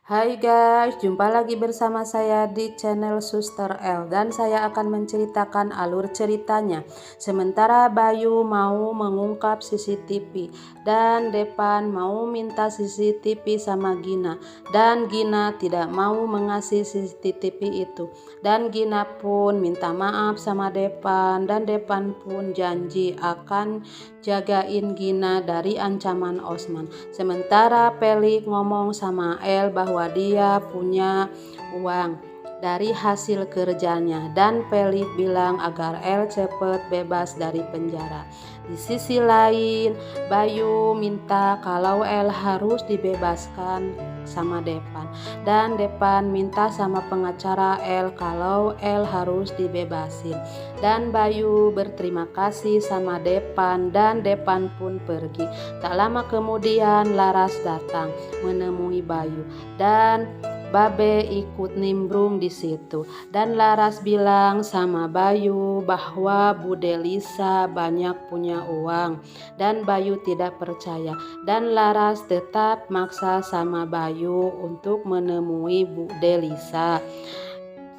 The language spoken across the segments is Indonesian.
Hai guys, jumpa lagi bersama saya di channel Suster L dan saya akan menceritakan alur ceritanya. Sementara Bayu mau mengungkap CCTV dan Depan mau minta CCTV sama Gina dan Gina tidak mau mengasih CCTV itu. Dan Gina pun minta maaf sama Depan dan Depan pun janji akan jagain Gina dari ancaman Osman. Sementara Pelik ngomong sama El bahwa dia punya uang dari hasil kerjanya dan Pelik bilang agar El cepat bebas dari penjara. Di sisi lain, Bayu minta kalau El harus dibebaskan sama Depan dan Depan minta sama pengacara El kalau El harus dibebasin. Dan Bayu berterima kasih sama Depan dan Depan pun pergi. Tak lama kemudian Laras datang menemui Bayu dan Babe ikut nimbrung di situ. Dan Laras bilang sama Bayu bahwa Bude Lisa banyak punya uang dan Bayu tidak percaya. Dan Laras tetap maksa sama Bayu untuk menemui Bude Lisa.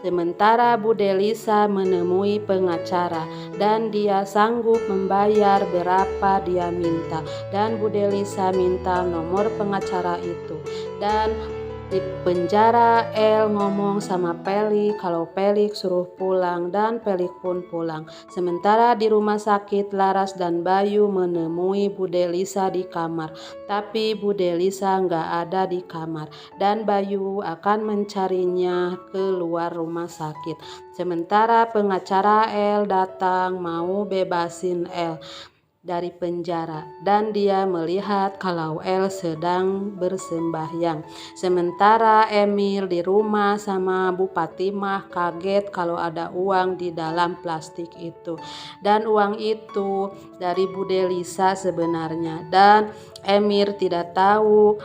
Sementara Bude Lisa menemui pengacara dan dia sanggup membayar berapa dia minta. Dan Bude Lisa minta nomor pengacara itu. Dan di penjara El ngomong sama Pelik kalau Pelik suruh pulang dan Pelik pun pulang. Sementara di rumah sakit Laras dan Bayu menemui Bude Lisa di kamar. Tapi Bude Lisa nggak ada di kamar dan Bayu akan mencarinya keluar rumah sakit. Sementara pengacara El datang mau bebasin El dari penjara dan dia melihat kalau El sedang bersembahyang. Sementara Emil di rumah sama Bu Patimah kaget kalau ada uang di dalam plastik itu. Dan uang itu dari Bude Lisa sebenarnya dan Emil tidak tahu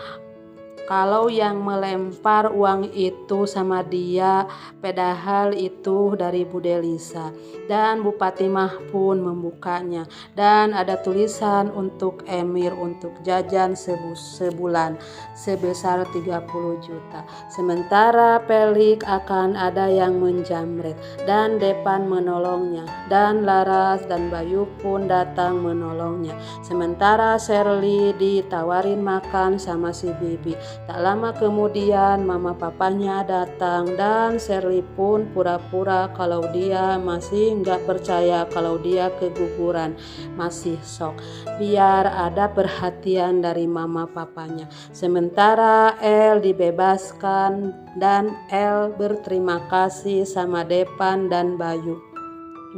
kalau yang melempar uang itu sama dia, padahal itu dari Bude Lisa. Dan Bu Patimah pun membukanya. Dan ada tulisan untuk Emir untuk jajan sebulan sebesar 30 juta. Sementara Pelik akan ada yang menjamret dan Depan menolongnya. Dan Laras dan Bayu pun datang menolongnya. Sementara Shirley ditawarin makan sama si Bibi. Tak lama kemudian mama papanya datang dan Shirley pun pura-pura kalau dia masih nggak percaya kalau dia keguguran, masih shock. Biar ada perhatian dari mama papanya. Sementara El dibebaskan dan El berterima kasih sama Depan dan Bayu.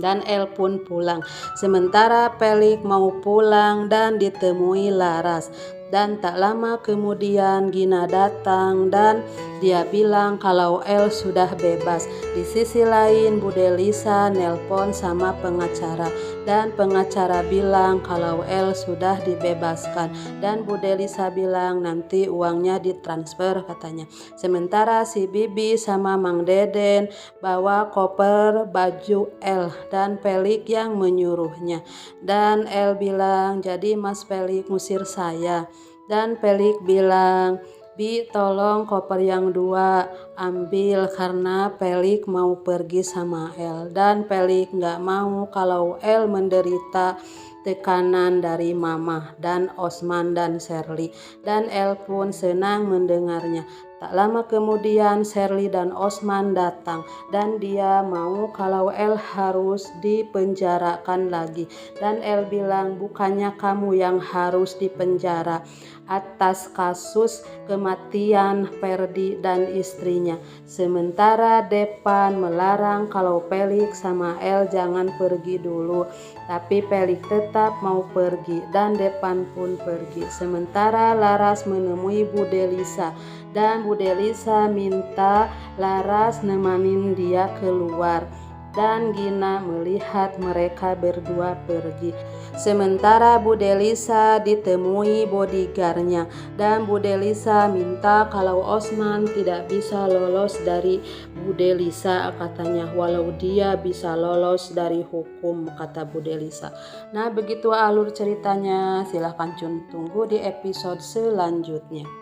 Dan El pun pulang. Sementara Pelik mau pulang dan ditemui Laras. Dan tak lama kemudian Gina datang dan dia bilang kalau El sudah bebas. Di sisi lain Bude Lisa nelpon sama pengacara dan pengacara bilang kalau El sudah dibebaskan dan Bude Lisa bilang nanti uangnya ditransfer katanya. Sementara si Bibi sama Mang Deden bawa koper baju El dan Pelik yang menyuruhnya. Dan El bilang jadi Mas Pelik ngusir saya. Dan Pelik bilang, Bi tolong koper yang 2 ambil karena Pelik mau pergi sama El. Dan Pelik gak mau kalau El menderita tekanan dari Mama dan Osman dan Shirley. Dan El pun senang mendengarnya. Tak lama kemudian Shirley dan Osman datang dan dia mau kalau El harus dipenjarakan lagi. Dan El bilang bukannya kamu yang harus dipenjara atas kasus kematian Ferdi dan istrinya. Sementara Depan melarang kalau Pelik sama El jangan pergi dulu. Tapi Pelik tetap mau pergi dan Depan pun pergi. Sementara Laras menemui Bude Lisa dan Bude Lisa minta Laras nemanin dia keluar. Dan Gina melihat mereka berdua pergi. Sementara Bude Lisa ditemui bodyguardnya dan Bude Lisa minta kalau Osman tidak bisa lolos dari Bude Lisa katanya, walau dia bisa lolos dari hukum kata Bude Lisa. Nah begitu alur ceritanya, silahkan tunggu di episode selanjutnya.